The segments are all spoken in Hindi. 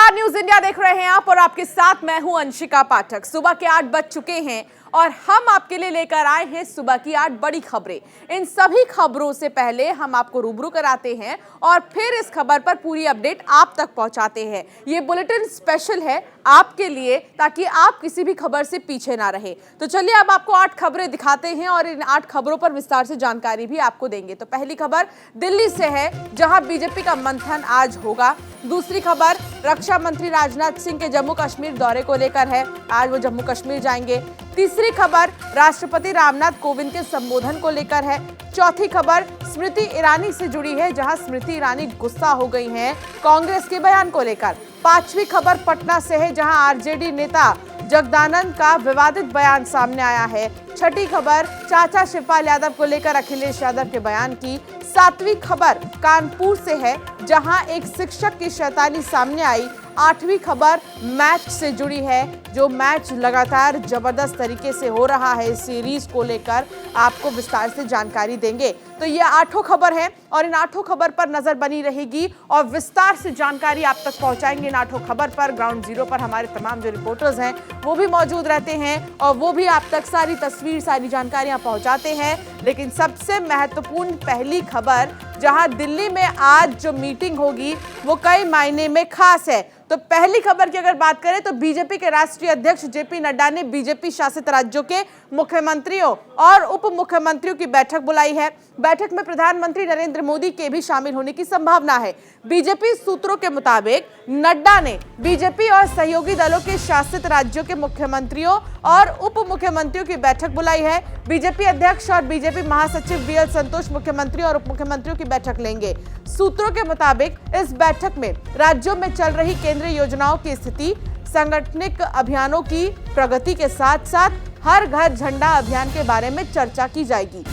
नमस्कार, न्यूज इंडिया देख रहे हैं आप और आपके साथ मैं हूं अंशिका पाठक। सुबह के 8 बज चुके हैं और हम आपके लिए लेकर आए हैं सुबह की 8 बड़ी खबरें। इन सभी खबरों से पहले हम आपको रूबरू कराते हैं और फिर इस खबर पर पूरी अपडेट आप तक पहुंचाते हैं। ये बुलेटिन स्पेशल है आपके लिए ताकि आप किसी भी खबर से पीछे ना रहे। तो चलिए अब आपको 8 खबरें दिखाते हैं और इन 8 खबरों पर विस्तार से जानकारी भी आपको देंगे। तो पहली खबर दिल्ली से है, जहां बीजेपी का मंथन आज होगा। दूसरी खबर रक्षा मंत्री राजनाथ सिंह के जम्मू कश्मीर दौरे को लेकर है, आज वो जम्मू कश्मीर जाएंगे। तीसरी खबर राष्ट्रपति रामनाथ कोविंद के संबोधन को लेकर है। चौथी खबर स्मृति ईरानी से जुड़ी है, जहां स्मृति ईरानी गुस्सा हो गई हैं कांग्रेस के बयान को लेकर। पांचवी खबर पटना से है, जहां आरजेडी नेता जगदानंद का विवादित बयान सामने आया है। छठी खबर चाचा शिवपाल यादव को लेकर अखिलेश यादव के बयान की। सातवीं खबर कानपुर से है, जहां एक शिक्षक की शैतानी सामने आई। आठवीं खबर मैच से जुड़ी है, जो मैच लगातार जबरदस्त तरीके से हो रहा है, इस सीरीज को लेकर आपको विस्तार से जानकारी देंगे। तो ये 8 खबर है और इन 8 खबर पर नजर बनी रहेगी और विस्तार से जानकारी आप तक पहुंचाएंगे। इन 8 खबर पर ग्राउंड जीरो पर हमारे तमाम जो रिपोर्टर्स हैं वो भी मौजूद रहते हैं और वो भी आप तक सारी तस्वीर, सारी जानकारियां पहुंचाते हैं। लेकिन सबसे महत्वपूर्ण पहली खबर, जहां दिल्ली में आज जो मीटिंग होगी वो कई मायने में खास है। तो पहली खबर की अगर बात करें तो बीजेपी के राष्ट्रीय अध्यक्ष जेपी नड्डा ने बीजेपी शासित राज्यों के मुख्यमंत्रियों और उप मुख्यमंत्रियों की बैठक बुलाई है। बैठक में प्रधानमंत्री नरेंद्र मोदी के भी शामिल होने की संभावना है। बीजेपी सूत्रों के मुताबिक नड्डा ने बीजेपी और सहयोगी दलों के शासित राज्यों के मुख्यमंत्रियों और उप मुख्यमंत्रियों की बैठक बुलाई है। बीजेपी अध्यक्ष और बीजेपी महासचिव बीएल संतोष मुख्यमंत्री और उप मुख्यमंत्रियों की बैठक लेंगे। सूत्रों के मुताबिक इस बैठक में राज्यों में चल रही केंद्रीय योजनाओं की स्थिति, सांगठनिक अभियानों की प्रगति के साथ साथ हर घर झंडा अभियान के बारे में चर्चा की जाएगी।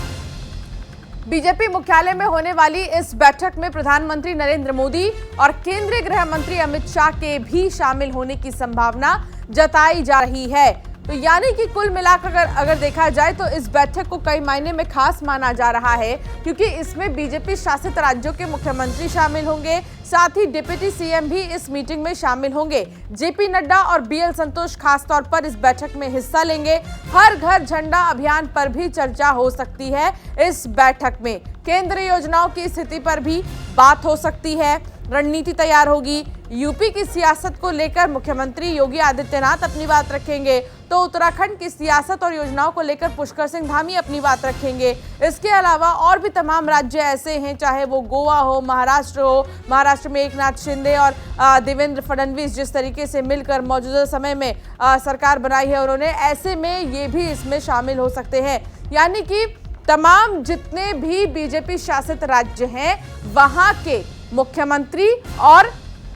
बीजेपी मुख्यालय में होने वाली इस बैठक में प्रधानमंत्री नरेंद्र मोदी और केंद्रीय गृह मंत्री अमित शाह के भी शामिल होने की संभावना जताई जा रही है। तो यानी कि कुल मिलाकर अगर देखा जाए तो इस बैठक को कई मायने में खास माना जा रहा है, क्योंकि इसमें बीजेपी शासित राज्यों के मुख्यमंत्री शामिल होंगे, साथ ही डिप्टी सीएम भी इस मीटिंग में शामिल होंगे। जेपी नड्डा और बीएल संतोष खास तौर पर इस बैठक में हिस्सा लेंगे। हर घर झंडा अभियान पर भी चर्चा हो सकती है। इस बैठक में केंद्रीय योजनाओं की स्थिति पर भी बात हो सकती है। रणनीति तैयार होगी। यूपी की सियासत को लेकर मुख्यमंत्री योगी आदित्यनाथ अपनी बात रखेंगे, तो उत्तराखंड की सियासत और योजनाओं को लेकर पुष्कर सिंह धामी अपनी बात रखेंगे। इसके अलावा और भी तमाम राज्य ऐसे हैं, चाहे वो गोवा हो, महाराष्ट्र हो, महाराष्ट्र में एकनाथ शिंदे और देवेंद्र फडणवीस जिस तरीके से मिलकर मौजूदा समय में सरकार बनाई है उन्होंने, ऐसे में ये भी इसमें शामिल हो सकते हैं। यानी कि तमाम जितने भी बीजेपी शासित राज्य हैं वहां के मुख्यमंत्री और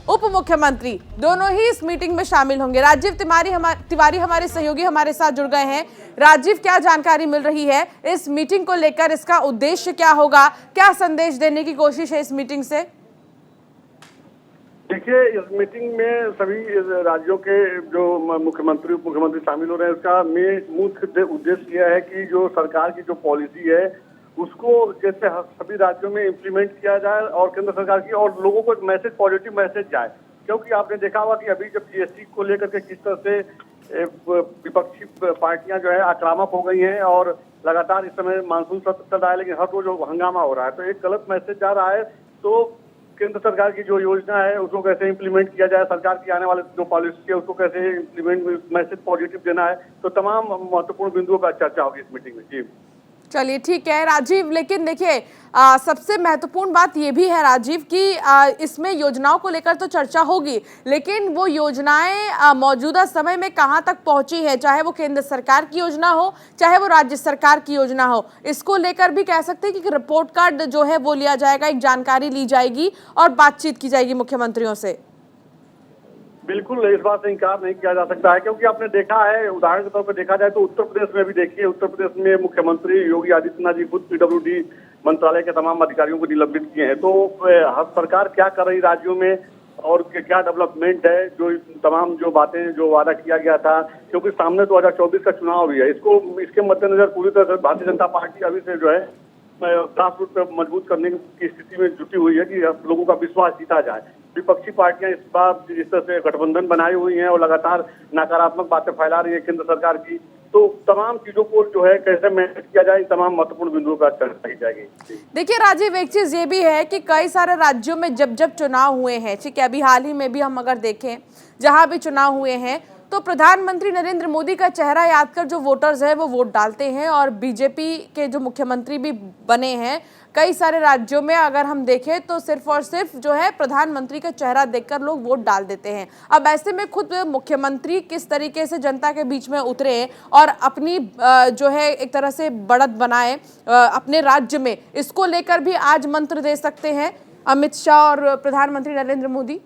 उप मुख्यमंत्री दोनों ही इस मीटिंग में शामिल होंगे। राजीव तिवारी हमारे सहयोगी हमारे साथ जुड़ गए हैं। राजीव, क्या जानकारी मिल रही है इस मीटिंग को लेकर? इसका उद्देश्य क्या होगा? क्या संदेश देने की कोशिश है इस मीटिंग से? देखिए, इस मीटिंग में सभी राज्यों के जो मुख्यमंत्री उप मुख्यमंत्री शामिल हो रहे हैं, इसका मुख्य उद्देश्य यह है कि जो सरकार की जो पॉलिसी है उसको जैसे सभी राज्यों में इम्प्लीमेंट किया जाए और केंद्र सरकार की, और लोगों को एक मैसेज, पॉजिटिव मैसेज जाए। क्योंकि आपने देखा होगा कि अभी जब जीएसटी को लेकर के किस तरह से विपक्षी पार्टियां जो है आक्रामक हो गई हैं और लगातार इस समय मानसून सत्र चल रहा है लेकिन हर रोज हंगामा हो रहा है, तो एक गलत मैसेज जा रहा है। तो केंद्र सरकार की जो योजना है उसको कैसे इम्प्लीमेंट किया जाए, सरकार की आने वाले जो पॉलिसी है उसको कैसे इम्प्लीमेंट, मैसेज पॉजिटिव देना है, तो तमाम महत्वपूर्ण बिंदुओं पर चर्चा होगी इस मीटिंग में। जी चलिए ठीक है राजीव, लेकिन देखिए सबसे महत्वपूर्ण बात ये भी है राजीव कि इसमें योजनाओं को लेकर तो चर्चा होगी, लेकिन वो योजनाएं मौजूदा समय में कहां तक पहुंची है, चाहे वो केंद्र सरकार की योजना हो चाहे वो राज्य सरकार की योजना हो, इसको लेकर भी कह सकते हैं कि रिपोर्ट कार्ड जो है वो लिया जाएगा, एक जानकारी ली जाएगी और बातचीत की जाएगी मुख्यमंत्रियों से। बिल्कुल, इस बात से इनकार नहीं किया जा सकता है, क्योंकि आपने देखा है, उदाहरण के तौर पर देखा जाए तो उत्तर प्रदेश में भी देखिए, उत्तर प्रदेश में मुख्यमंत्री योगी आदित्यनाथ जी खुद पीडब्ल्यूडी मंत्रालय के तमाम अधिकारियों को निलंबित किए हैं। तो सरकार क्या कर रही राज्यों में और क्या डेवलपमेंट है, जो तमाम जो बातें जो वादा किया गया था, क्योंकि सामने 2024 का चुनाव भी है, इसके मद्देनजर पूरी तरह से भारतीय जनता पार्टी अभी से जो है ग्रास रूट पे मजबूत करने की स्थिति में जुटी हुई है कि लोगों का विश्वास जीता जाए। विपक्षी पार्टियां इस बार जिस तरह से गठबंधन बनाई हुई हैं और लगातार नकारात्मक बातें फैला रही है केंद्र सरकार की, तो तमाम चीजों को जो है कैसे मैनेज किया जाए, तमाम महत्वपूर्ण बिंदुओं पर चर्चा की जाएगी। देखिए राजीव, एक चीज ये भी है कि कई सारे राज्यों में जब जब चुनाव हुए हैं, ठीक है, अभी हाल ही में भी हम अगर देखें जहां भी चुनाव हुए हैं, तो प्रधानमंत्री नरेंद्र मोदी का चेहरा याद कर जो वोटर्स हैं वो वोट डालते हैं। और बीजेपी के जो मुख्यमंत्री भी बने हैं कई सारे राज्यों में, अगर हम देखें तो सिर्फ और सिर्फ जो है प्रधानमंत्री का चेहरा देखकर लोग वोट डाल देते हैं। अब ऐसे में खुद मुख्यमंत्री किस तरीके से जनता के बीच में उतरे और अपनी जो है एक तरह से बढ़त बनाए अपने राज्य में, इसको लेकर भी आज मंत्र दे सकते हैं अमित शाह और प्रधानमंत्री नरेंद्र मोदी।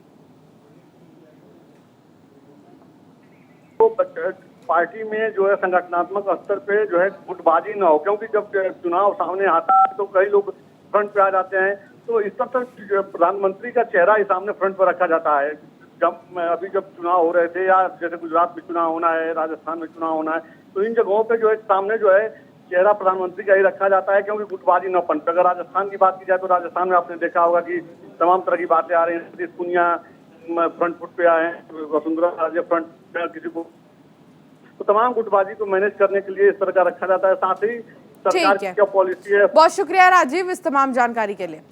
पार्टी में जो है संगठनात्मक स्तर पे जो है गुटबाजी न हो, क्योंकि जब चुनाव सामने आता है तो कई लोग फ्रंट पे आ जाते हैं, तो इस तरह तक प्रधानमंत्री का चेहरा ही सामने फ्रंट पर रखा जाता है। जब चुनाव हो रहे थे, या जैसे गुजरात में चुनाव होना है, राजस्थान में चुनाव होना है, तो इन जगहों पे जो है सामने जो है चेहरा प्रधानमंत्री का ही रखा जाता है, क्योंकि गुटबाजी न पनपे। अगर राजस्थान की बात की जाए तो राजस्थान में आपने देखा होगा कि तमाम तरह की बातें आ रही हैं, सतीश पूनिया फ्रंट फुट पे आए हैं, वसुंधरा राजे फ्रंट पे, किसी को तो तमाम गुटबाजी को मैनेज करने के लिए इस तरह का रखा जाता है। साथ ही सरकार की क्या पॉलिसी है। बहुत शुक्रिया राजीव इस तमाम जानकारी के लिए।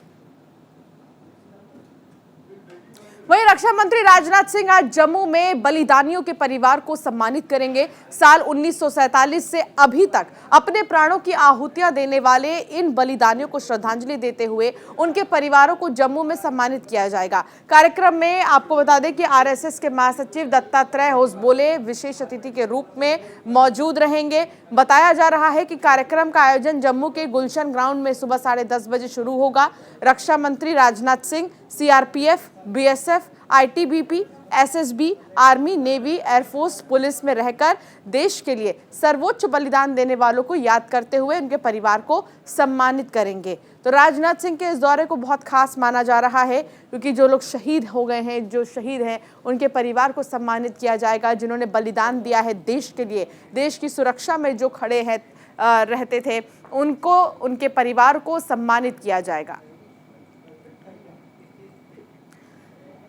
वहीं रक्षा मंत्री राजनाथ सिंह आज जम्मू में बलिदानियों के परिवार को सम्मानित करेंगे। साल 1947 से अभी तक अपने प्राणों की आहुतियां देने वाले इन बलिदानियों को श्रद्धांजलि देते हुए उनके परिवारों को जम्मू में सम्मानित किया जाएगा। कार्यक्रम में आपको बता दें कि आरएसएस के महासचिव दत्तात्रेय होसबोले विशेष अतिथि के रूप में मौजूद रहेंगे। बताया जा रहा है कि कार्यक्रम का आयोजन जम्मू के गुलशन ग्राउंड में सुबह 10:30 बजे शुरू होगा। रक्षा मंत्री Rajnath Singh CRPF, BSF, ITBP, SSB, army, navy, air force, police में रहकर देश के लिए सर्वोच्च बलिदान देने वालों को याद करते हुए उनके परिवार को सम्मानित करेंगे। तो राजनाथ सिंह के इस दौरे को बहुत खास माना जा रहा है, क्योंकि जो लोग शहीद हो गए हैं, जो शहीद हैं, उनके परिवार को सम्मानित किया जाएगा। जिन्होंने बलिदान दिया है देश के लिए, देश की सुरक्षा में जो खड़े हैं रहते थे, उनको, उनके परिवार को सम्मानित किया जाएगा।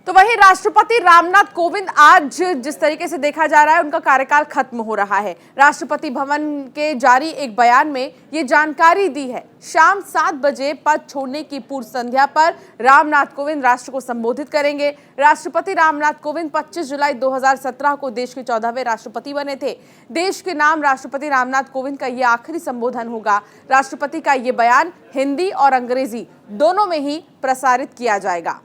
तो वहीं राष्ट्रपति रामनाथ कोविंद आज जिस तरीके से देखा जा रहा है उनका कार्यकाल खत्म हो रहा है। राष्ट्रपति भवन के जारी एक बयान में ये जानकारी दी है। शाम 7 बजे पद छोड़ने की पूर्व संध्या पर रामनाथ कोविंद राष्ट्र को संबोधित करेंगे। राष्ट्रपति रामनाथ कोविंद 25 जुलाई 2017 को देश के 14वें राष्ट्रपति बने थे। देश के नाम राष्ट्रपति रामनाथ कोविंद का ये आखिरी संबोधन होगा। राष्ट्रपति का ये बयान हिंदी और अंग्रेजी दोनों में ही प्रसारित किया जाएगा।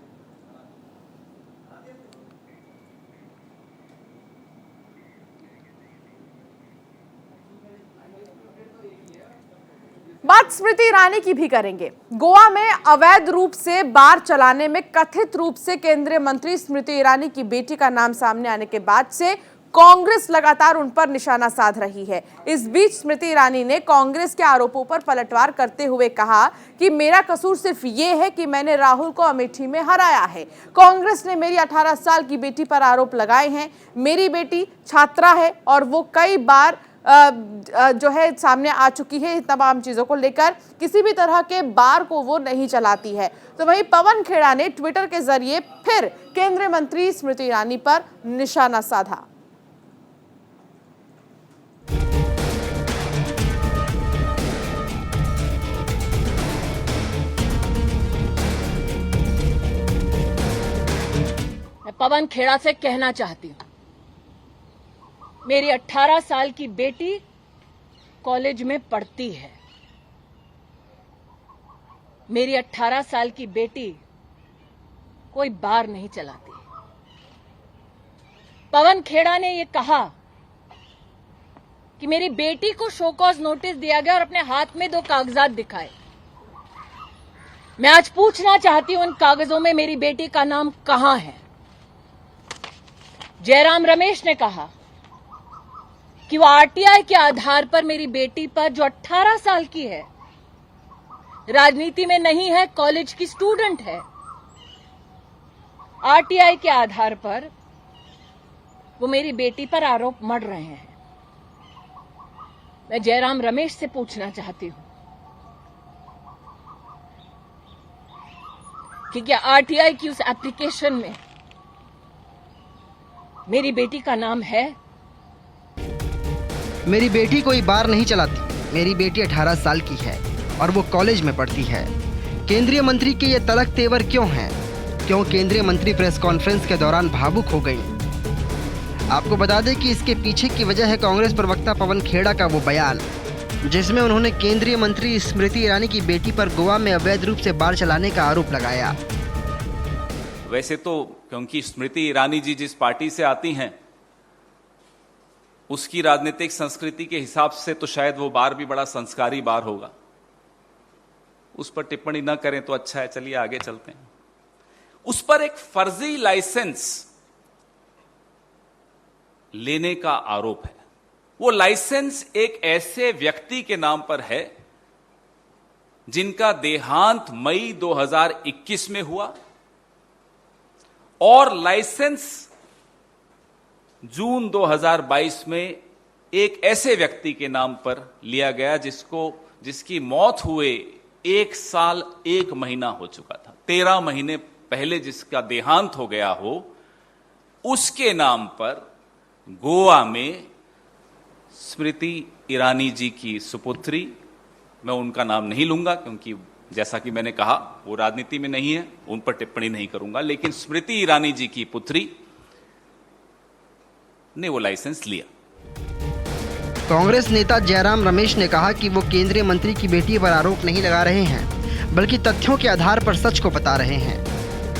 बात स्मृति ईरानी की भी करेंगे। गोवा में अवैध रूप से बार चलाने में कथित रूप से केंद्रीय मंत्री स्मृति ईरानी की बेटी का नाम सामने आने के बाद से कांग्रेस लगातार उन पर निशाना साध रही है। इस बीच स्मृति ईरानी ने कांग्रेस के आरोपों पर पलटवार करते हुए कहा कि मेरा कसूर सिर्फ ये है कि मैंने राहुल को अमेठी में हराया है। कांग्रेस ने मेरी 18 साल की बेटी पर आरोप लगाए हैं। मेरी बेटी छात्रा है और वो कई बार जो है सामने आ चुकी है। तमाम चीजों को लेकर किसी भी तरह के बार को वो नहीं चलाती है। तो वहीं पवन खेड़ा ने ट्विटर के जरिए फिर केंद्रीय मंत्री स्मृति ईरानी पर निशाना साधा। मैं पवन खेड़ा से कहना चाहती हूं, मेरी 18 साल की बेटी कॉलेज में पढ़ती है। मेरी 18 साल की बेटी कोई बार नहीं चलाती। पवन खेड़ा ने यह कहा कि मेरी बेटी को शो कॉज नोटिस दिया गया और अपने हाथ में 2 कागजात दिखाए। मैं आज पूछना चाहती हूं, उन कागजों में मेरी बेटी का नाम कहां है? जयराम रमेश ने कहा कि वो आरटीआई के आधार पर मेरी बेटी पर, जो 18 साल की है, राजनीति में नहीं है, कॉलेज की स्टूडेंट है, आरटीआई के आधार पर वो मेरी बेटी पर आरोप मढ़ रहे हैं। मैं जयराम रमेश से पूछना चाहती हूं कि क्या आरटीआई की उस एप्लीकेशन में मेरी बेटी का नाम है? मेरी बेटी कोई बार नहीं चलाती। मेरी बेटी 18 साल की है और वो कॉलेज में पढ़ती है। केंद्रीय मंत्री के ये तलक तेवर क्यों हैं? क्यों केंद्रीय मंत्री प्रेस कॉन्फ्रेंस के दौरान भावुक हो गई? आपको बता दें कि इसके पीछे की वजह है कांग्रेस प्रवक्ता पवन खेड़ा का वो बयान, जिसमें उन्होंने केंद्रीय मंत्री स्मृति ईरानी की बेटी पर गोवा में अवैध रूप से बार चलाने का आरोप लगाया। वैसे तो क्योंकि स्मृति ईरानी जी जिस पार्टी से आती हैं, उसकी राजनीतिक संस्कृति के हिसाब से तो शायद वो बार भी बड़ा संस्कारी बार होगा। उस पर टिप्पणी न करें तो अच्छा है। चलिए आगे चलते हैं। उस पर एक फर्जी लाइसेंस लेने का आरोप है। वो लाइसेंस एक ऐसे व्यक्ति के नाम पर है जिनका देहांत मई 2021 में हुआ और लाइसेंस जून 2022 में एक ऐसे व्यक्ति के नाम पर लिया गया जिसकी मौत हुए 1 साल 1 महीना हो चुका था। 13 महीने पहले जिसका देहांत हो गया हो, उसके नाम पर गोवा में स्मृति ईरानी जी की सुपुत्री, मैं उनका नाम नहीं लूंगा क्योंकि जैसा कि मैंने कहा वो राजनीति में नहीं है, उन पर टिप्पणी नहीं करूंगा, लेकिन स्मृति ईरानी जी की पुत्री ने वो लाइसेंस लिया। कांग्रेस नेता जयराम रमेश ने कहा कि वो केंद्रीय मंत्री की बेटी पर आरोप नहीं लगा रहे हैं, बल्कि तथ्यों के आधार पर सच को बता रहे हैं।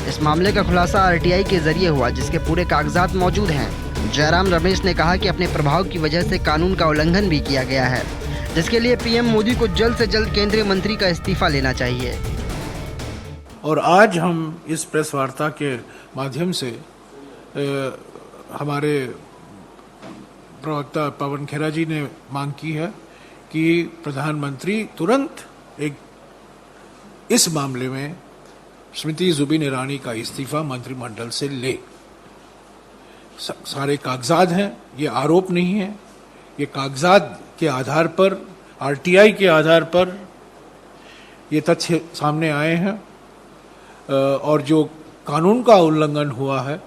इस मामले का खुलासा आरटीआई के जरिए हुआ, जिसके पूरे कागजात मौजूद हैं। जयराम रमेश ने कहा कि अपने प्रभाव की वजह से कानून का उल्लंघन भी किया गया है, जिसके लिए पीएम मोदी को जल्द से जल्द केंद्रीय मंत्री का इस्तीफा लेना चाहिए। और आज हम इस प्रेस वार्ता के माध्यम से हमारे प्रवक्ता पवन खेड़ा जी ने मांग की है कि प्रधानमंत्री तुरंत इस मामले में स्मृति जुबिन ईरानी का इस्तीफा मंत्रिमंडल से ले। सारे कागजात हैं, ये आरोप नहीं है। ये कागजात के आधार पर, आरटीआई के आधार पर ये तथ्य सामने आए हैं और जो कानून का उल्लंघन हुआ है,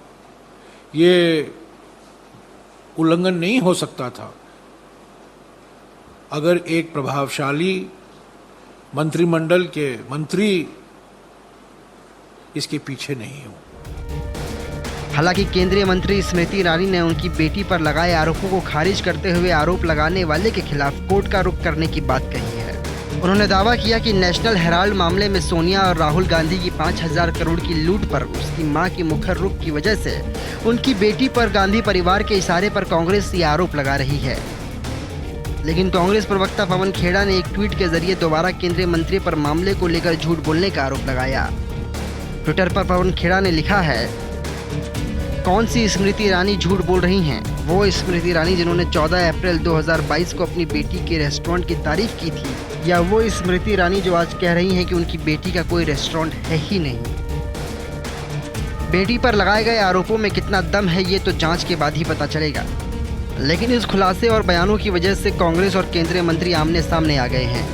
ये उल्लंघन नहीं हो सकता था अगर एक प्रभावशाली मंत्रिमंडल के मंत्री इसके पीछे नहीं हो। हालांकि केंद्रीय मंत्री स्मृति ईरानी ने उनकी बेटी पर लगाए आरोपों को खारिज करते हुए आरोप लगाने वाले के खिलाफ कोर्ट का रुख करने की बात कही है। उन्होंने दावा किया कि नेशनल हेराल्ड मामले में सोनिया और राहुल गांधी की 5,000 करोड़ की लूट पर उसकी मां की मुखर रुख की वजह से उनकी बेटी पर गांधी परिवार के इशारे पर कांग्रेस ये आरोप लगा रही है। लेकिन कांग्रेस प्रवक्ता पवन खेड़ा ने एक ट्वीट के जरिए दोबारा केंद्रीय मंत्री पर मामले को लेकर झूठ बोलने का आरोप लगाया। ट्विटर पर पवन खेड़ा ने लिखा है, कौन सी स्मृति ईरानी झूठ बोल रही हैं? वो स्मृति ईरानी जिन्होंने 14 अप्रैल 2022 को अपनी बेटी के रेस्टोरेंट की तारीफ की थी, या वो स्मृति ईरानी जो आज कह रही हैं कि उनकी बेटी का कोई रेस्टोरेंट है ही नहीं? बेटी पर लगाए गए आरोपों में कितना दम है ये तो जांच के बाद ही पता चलेगा। लेकिन इस खुलासे और बयानों की वजह से कांग्रेस और केंद्रीय मंत्री आमने सामने आ गए हैं।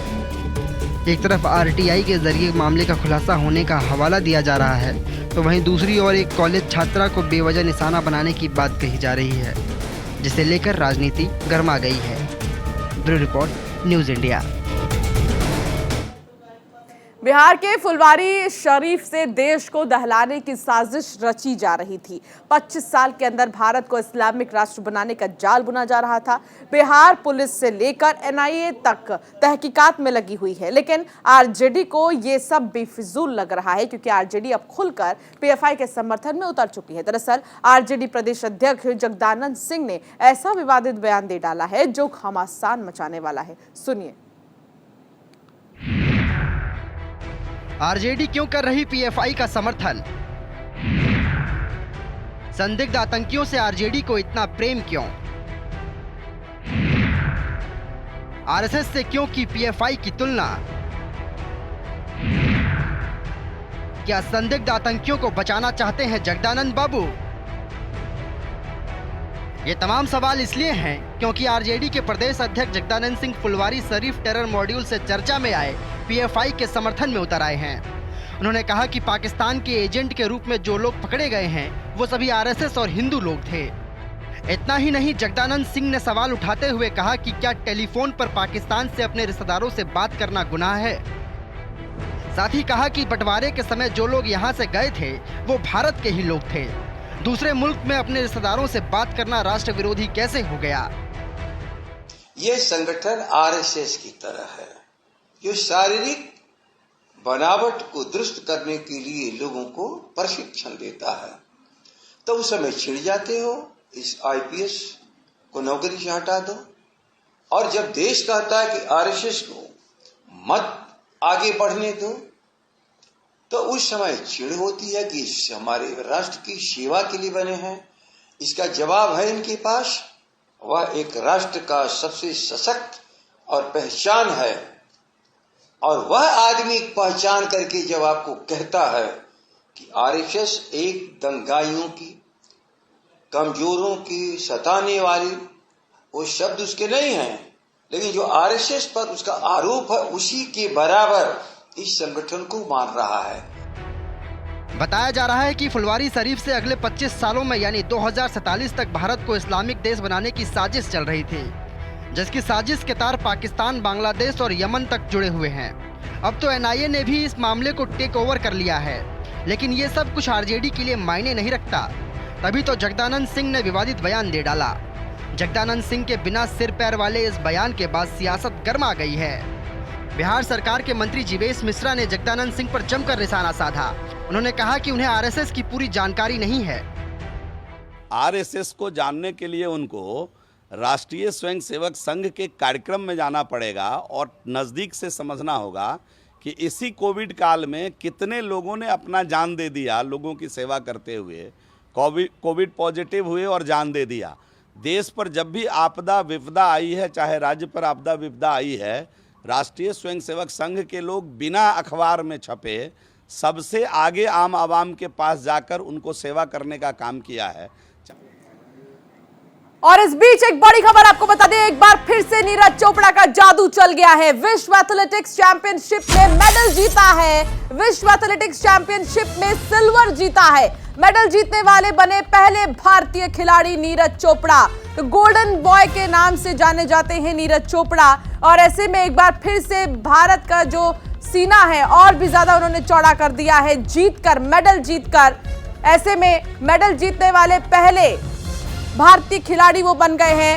एक तरफ आरटीआई के जरिए मामले का खुलासा होने का हवाला दिया जा रहा है, तो वहीं दूसरी ओर एक कॉलेज छात्रा को बेवजह निशाना बनाने की बात कही जा रही है, जिसे लेकर राजनीति गर्मा गई है। Bureau report, news India. Bihar के फुलवारी शरीफ से देश को दहलाने की साजिश रची जा रही थी। 25 साल के अंदर भारत को इस्लामिक राष्ट्र बनाने का जाल बुना जा रहा था। बिहार पुलिस से लेकर एनआईए तक तहकीकात में लगी हुई है, लेकिन आरजेडी को ये सब बेफिजूल लग रहा है, क्योंकि आरजेडी अब खुलकर पीएफआई के समर्थन में उतर चुकी है। दरअसल आरजेडी प्रदेश अध्यक्ष जगदानंद सिंह ने ऐसा विवादित बयान दे डाला है जो घमासान मचाने वाला है। सुनिए। आरजेडी क्यों कर रही पीएफआई का समर्थन? संदिग्ध आतंकियों से आरजेडी को इतना प्रेम क्यों? आरएसएस से क्यों की पीएफआई की तुलना? क्या संदिग्ध आतंकियों को बचाना चाहते हैं जगदानंद बाबू? ये तमाम सवाल इसलिए हैं क्योंकि आरजेडी के प्रदेश अध्यक्ष जगदानंद सिंह फुलवारी शरीफ टेरर मॉड्यूल से चर्चा में आए पीएफआई के समर्थन में उतर आए हैं। उन्होंने कहा कि पाकिस्तान के एजेंट के रूप में जो लोग पकड़े गए हैं वो सभी आरएसएस और हिंदू लोग थे। इतना ही नहीं, जगदानंद सिंह ने सवाल उठाते हुए कहा कि क्या टेलीफोन पर पाकिस्तान से अपने रिश्तेदारों से बात करना गुनाह है। साथ ही कहा कि बंटवारे के समय जो लोग यहाँ से गए थे वो भारत के ही लोग थे। दूसरे मुल्क में अपने रिश्तेदारों से बात करना राष्ट्र विरोधी कैसे हो गया। ये संगठन आरएसएस की तरह है जो शारीरिक बनावट को दुरुस्त करने के लिए लोगों को प्रशिक्षण देता है। तो उस समय छिड़ जाते हो, इस आईपीएस को नौकरी से हटा दो। और जब देश कहता है कि आरएसएस को मत आगे बढ़ने दो, तो उस समय चिढ़ होती है कि हमारे राष्ट्र की सेवा के लिए बने हैं। इसका जवाब है इनके पास। वह एक राष्ट्र का सबसे सशक्त और पहचान है, और वह आदमी पहचान करके जब आपको कहता है कि आरएसएस एक दंगाइयों की, कमजोरों की, सताने वाली, वो शब्द उसके नहीं हैं, लेकिन जो आरएसएस पर उसका आरोप है उसी के बराबर इस संगठन को मान रहा है। बताया जा रहा है कि फुलवारी शरीफ से अगले 25 सालों में यानी 2047 तक भारत को इस्लामिक देश बनाने की साजिश चल रही थी, जिसकी साजिश के तार पाकिस्तान, बांग्लादेश और यमन तक जुड़े हुए हैं। अब तो एनआईए ने भी इस मामले को टेक ओवर कर लिया है, लेकिन ये सब कुछ आरजेडी के लिए मायने नहीं रखता। तभी तो जगदानंद सिंह ने विवादित बयान दे डाला। जगदानंद सिंह के बिना सिर पैर वाले इस बयान के बाद सियासत गर्मा गई है। बिहार सरकार के मंत्री जीवेश मिश्रा ने जगदानंद सिंह पर जमकर निशाना साधा। उन्होंने कहा कि उन्हें आरएसएस की पूरी जानकारी नहीं है। आरएसएस को जानने के लिए उनको राष्ट्रीय स्वयंसेवक संघ के कार्यक्रम में जाना पड़ेगा और नज़दीक से समझना होगा कि इसी कोविड काल में कितने लोगों ने अपना जान दे दिया लोगों की सेवा करते हुए, कोविड पॉजिटिव हुए और जान दे दिया। देश पर जब भी आपदा विपदा आई है, चाहे राज्य पर आपदा विपदा आई है, राष्ट्रीय स्वयंसेवक संघ के लोग बिना अखबार में छपे सबसे आगे आम आवाम के पास जाकर उनको सेवा करने का काम किया है। और इस बीच एक बड़ी खबर आपको बता दें, एक बार फिर से नीरज चोपड़ा का जादू चल गया है। विश्व एथलेटिक्स चैंपियनशिप में मेडल जीता है। विश्व एथलेटिक्स चैंपियनशिप में सिल्वर जीता है। मेडल जीतने वाले बने पहले भारतीय खिलाड़ी नीरज चोपड़ा। तो गोल्डन बॉय के नाम से जाने जाते हैं नीरज चोपड़ा। और ऐसे में एक बार फिर से भारत का जो सीना है और भी ज्यादा उन्होंने चौड़ा कर दिया है, जीतकर, मेडल जीतकर। ऐसे में मेडल जीतने वाले पहले भारतीय खिलाड़ी वो बन गए हैं।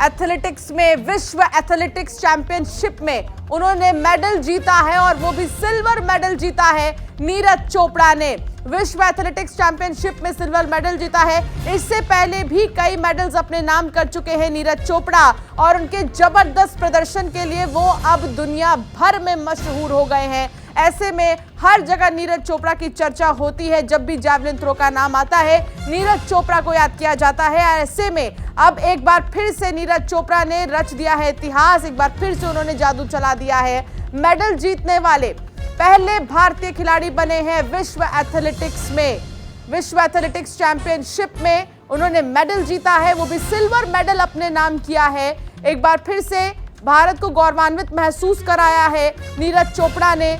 एथलेटिक्स में, विश्व एथलेटिक्स चैंपियनशिप में उन्होंने मेडल जीता है और वो भी सिल्वर मेडल जीता है नीरज चोपड़ा ने। विश्व एथलेटिक्स चैंपियनशिप में सिल्वर मेडल जीता है। इससे पहले भी कई मेडल्स अपने नाम कर चुके हैं नीरज चोपड़ा, और उनके जबरदस्त प्रदर्शन के लिए वो अब दुनिया भर में मशहूर हो गए हैं। ऐसे में हर जगह नीरज चोपड़ा की चर्चा होती है। जब भी जैवलिन थ्रो का नाम आता है, नीरज चोपड़ा को याद किया जाता है। ऐसे में अब एक बार फिर से नीरज चोपड़ा ने रच दिया है इतिहास। एक बार फिर से उन्होंने जादू चला दिया है। मेडल जीतने वाले पहले भारतीय खिलाड़ी बने हैं विश्व एथलेटिक्स में। विश्व एथलेटिक्स चैंपियनशिप में उन्होंने मेडल जीता है, वो भी सिल्वर मेडल अपने नाम किया है। एक बार फिर से भारत को गौरवान्वित महसूस कराया है नीरज चोपड़ा ने,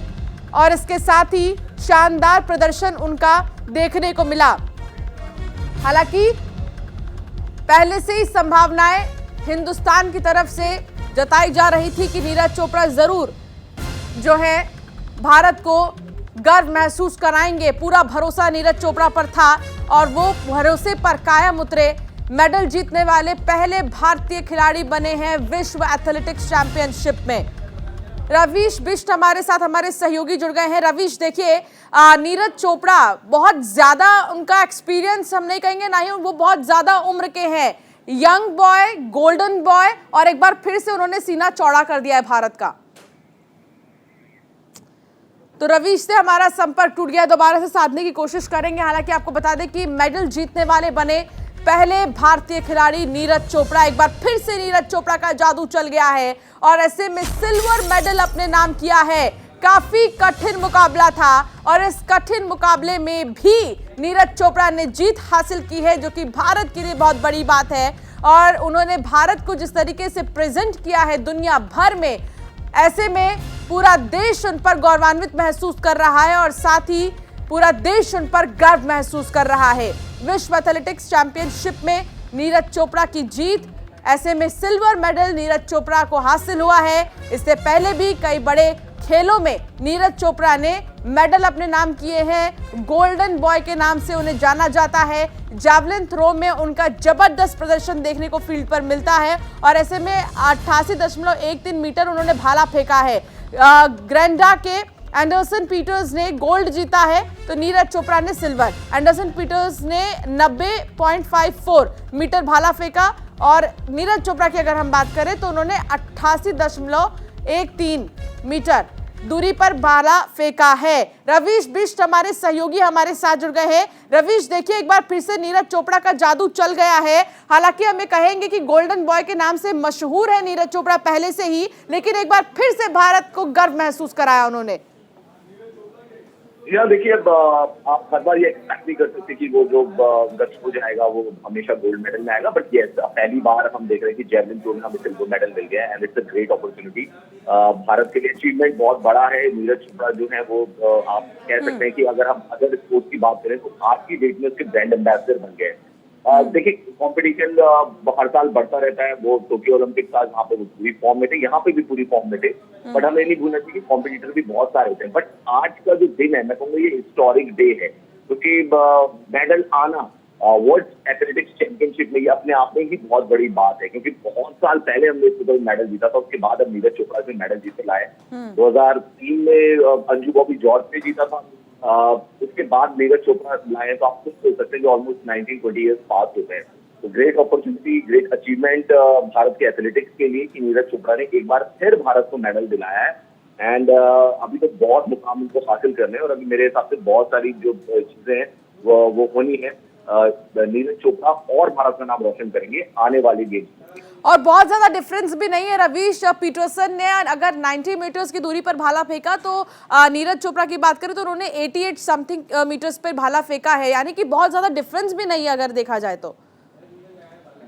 और इसके साथ ही शानदार प्रदर्शन उनका देखने को मिला। हालांकि पहले से ही संभावनाएं हिंदुस्तान की तरफ से जताई जा रही थी कि नीरज चोपड़ा जरूर जो है भारत को गर्व महसूस कराएंगे। पूरा भरोसा नीरज चोपड़ा पर था और वो भरोसे पर कायम उतरे। मेडल जीतने वाले पहले भारतीय खिलाड़ी बने हैं विश्व एथलेटिक्स चैंपियनशिप में। रवीश बिष्ट हमारे साथ, हमारे सहयोगी जुड़ गए हैं। रवीश, देखिए नीरज चोपड़ा बहुत ज्यादा, उनका एक्सपीरियंस हम नहीं कहेंगे ना ही, वो बहुत ज्यादा उम्र के हैं। यंग बॉय, गोल्डन बॉय, और एक बार फिर से उन्होंने सीना चौड़ा कर दिया है भारत का। तो रवीश से हमारा संपर्क टूट गया, दोबारा से साधने की कोशिश करेंगे। हालांकि आपको बता दें कि मेडल जीतने वाले बने पहले भारतीय खिलाड़ी नीरज चोपड़ा। एक बार फिर से नीरज चोपड़ा का जादू चल गया है और ऐसे में सिल्वर मेडल अपने नाम किया है। काफी कठिन मुकाबला था और इस कठिन मुकाबले में भी नीरज चोपड़ा ने जीत हासिल की है, जो कि भारत के लिए बहुत बड़ी बात है। और उन्होंने भारत को जिस तरीके से प्रेजेंट किया है दुनिया भर में, ऐसे में पूरा देश उन पर गौरवान्वित महसूस कर रहा है और साथ ही पूरा देश उन पर गर्व महसूस कर रहा है। विश्व एथलेटिक्स चैंपियनशिप में नीरज चोपड़ा की जीत, ऐसे में सिल्वर मेडल नीरज चोपड़ा को हासिल हुआ है। इससे पहले भी कई बड़े खेलों में नीरज चोपड़ा ने मेडल अपने नाम किए हैं। गोल्डन बॉय के नाम से उन्हें जाना जाता है। जैवलिन थ्रो में उनका जबरदस्त प्रदर्शन देखने को फील्ड पर मिलता है और ऐसे में 88.13 मीटर उन्होंने भाला फेंका है। ग्रेंडा के एंडरसन पीटर्स ने गोल्ड जीता है तो नीरज चोपड़ा ने सिल्वर। एंडरसन पीटर्स ने 90.54 मीटर भाला फेंका और नीरज चोपड़ा की अगर हम बात करें तो उन्होंने 88.13 मीटर दूरी पर भाला फेंका है। रवीश बिष्ट हमारे सहयोगी हमारे साथ जुड़ गए हैं। रवीश, देखिए एक बार फिर से नीरज चोपड़ा का जादू चल गया है। हालांकि हमें कहेंगे कि गोल्डन बॉय के नाम से मशहूर है नीरज चोपड़ा पहले से ही, लेकिन एक बार फिर से भारत को गर्व महसूस कराया उन्होंने। देखिए, अब आप हर बार ये एक्सपेक्ट नहीं कर सकते कि वो जो गच्छ हो जाएगा वो हमेशा गोल्ड मेडल में आएगा, बट यस, पहली बार हम देख रहे हैं कि जेवलिन थ्रो में हमें सिल्वर मेडल मिल गया है and it's a great opportunity. Bharat के लिए अचीवमेंट बहुत बड़ा है। नीरज चोपड़ा जो है वो आप कह सकते हैं कि अगर स्पोर्ट्स की बात करें तो आज की डेट में उसके ब्रांड एम्बेसडर बन गए। देखिए, कंपटीशन हर साल बढ़ता रहता है। वो टोक्यो ओलंपिक साल वहाँ पे पूरी फॉर्म में थे, यहाँ पे भी पूरी फॉर्म में थे, बट हमें नहीं भूलना चाहिए कि कॉम्पिटिटर भी बहुत सारे होते हैं। बट आज का जो दिन है, मैं कहूँगा ये हिस्टोरिक डे है, क्योंकि मेडल आना वर्ल्ड एथलेटिक्स चैंपियनशिप में ये अपने आप में ही बहुत बड़ी बात है, क्योंकि बहुत साल पहले हमने इसको मेडल जीता था, उसके बाद हम नीरज चोपड़ा से मेडल जीते लाए। 2003 में अंजू बॉबी जॉर्ज ने जीता था, उसके बाद नीरज चोपड़ा लाए, तो आप खुद सोच सकते हैं कि ऑलमोस्ट 19-20 ईयर्स पास हो गए। तो great opportunity, great achievement Bharat के एथलेटिक्स के लिए कि नीरज चोपड़ा ने एक बार फिर भारत को मेडल दिलाया है। एंड अभी तो बहुत मुकाम उनको हासिल करने हैं और अभी मेरे हिसाब से बहुत सारी जो चीजें हैं वो होनी है। नीरज चोपड़ा और भारत का नाम रोशन करेंगे आने वाली गेम्स। और बहुत ज्यादा डिफरेंस भी नहीं है रवीश। पीटरसन ने अगर 90 मीटर्स की दूरी पर भाला फेंका तो नीरज चोपड़ा की बात करें तो उन्होंने 88 समथिंग मीटर्स पर भाला फेंका है, यानी कि बहुत ज्यादा डिफरेंस भी नहीं है अगर देखा जाए तो।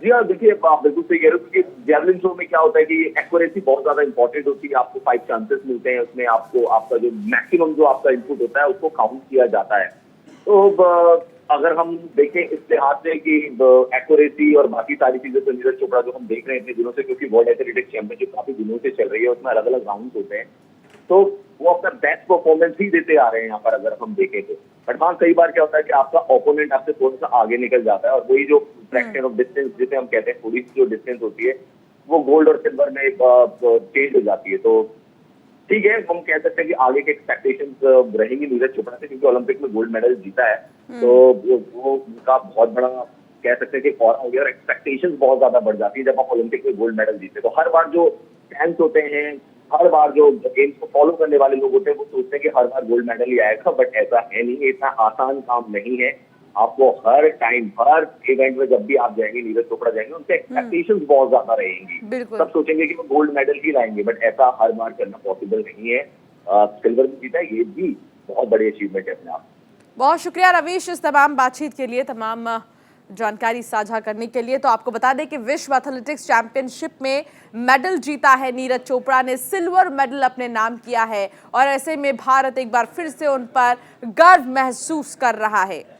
जी हाँ, देखिए आप बिल्कुल सही कह रहे हो, क्योंकि जेवलिन थ्रो में क्या होता है कि एक्यूरेसी बहुत ज्यादा इंपॉर्टेंट होती है। आपको 5 चांसेस मिलते हैं, उसमें आपको आपका जो मैक्सिमम जो आपका इनपुट होता है उसको काउंट किया जाता है। तो अगर हम देखें इस लिहाज से कि एक्यूरेसी और बाकी सारी चीजें, तो नीरज चोपड़ा जो हम देख रहे हैं इतने दिनों से, क्योंकि वर्ल्ड एथलेटिक्स चैंपियनशिप काफी दिनों से चल रही है, उसमें अलग अलग राउंड होते हैं, तो वो अपना बेस्ट परफॉर्मेंस ही देते आ रहे हैं यहाँ पर अगर हम देखें तो। बट हाँ, कई बार क्या होता है कि आपका ओपोनेंट आपसे थोड़ा सा आगे निकल जाता है और वही जो फ्रैक्शन ऑफ डिस्टेंस जिसे हम कहते हैं, थोड़ी सी जो डिस्टेंस होती है वो गोल्ड और सिल्वर में चेंज हो जाती है। तो ठीक है, हम कह सकते हैं कि आगे के एक्सपेक्टेशंस रहेंगी नीरज चोपड़ा से, क्योंकि ओलंपिक में गोल्ड मेडल जीता है, तो वो उनका बहुत बड़ा कह सकते हैं कि फौरा हो गया और एक्सपेक्टेशंस बहुत ज्यादा बढ़ जाती है जब आप ओलंपिक में गोल्ड मेडल जीते। तो हर बार जो फैंस होते हैं, हर बार जो गेम्स को फॉलो करने वाले लोग होते हैं, वो सोचते हैं कि हर बार गोल्ड मेडल ही आएगा, बट ऐसा है नहीं, इतना आसान काम नहीं है। आपको हर टाइम, हर इवेंट में जब भी आप जाएंगे, नीरज चोपड़ा जाएंगे, उनसे एक्सपेक्टेशंस बहुत ज्यादा रहेंगी। सब सोचेंगे कि वो गोल्ड मेडल ही लाएंगे, बट ऐसा हर बार करना पॉसिबल नहीं है। सिल्वर भी जीता, ये भी बहुत बड़ी अचीवमेंट है अपने आप। बहुत शुक्रिया रवीश इस तमाम बातचीत के लिए, तमाम जानकारी साझा करने के लिए। तो आपको बता दें कि विश्व एथलेटिक्स चैंपियनशिप में मेडल जीता है नीरज चोपड़ा ने, सिल्वर मेडल अपने नाम किया है और ऐसे में भारत एक बार फिर से उन पर गर्व महसूस कर रहा है।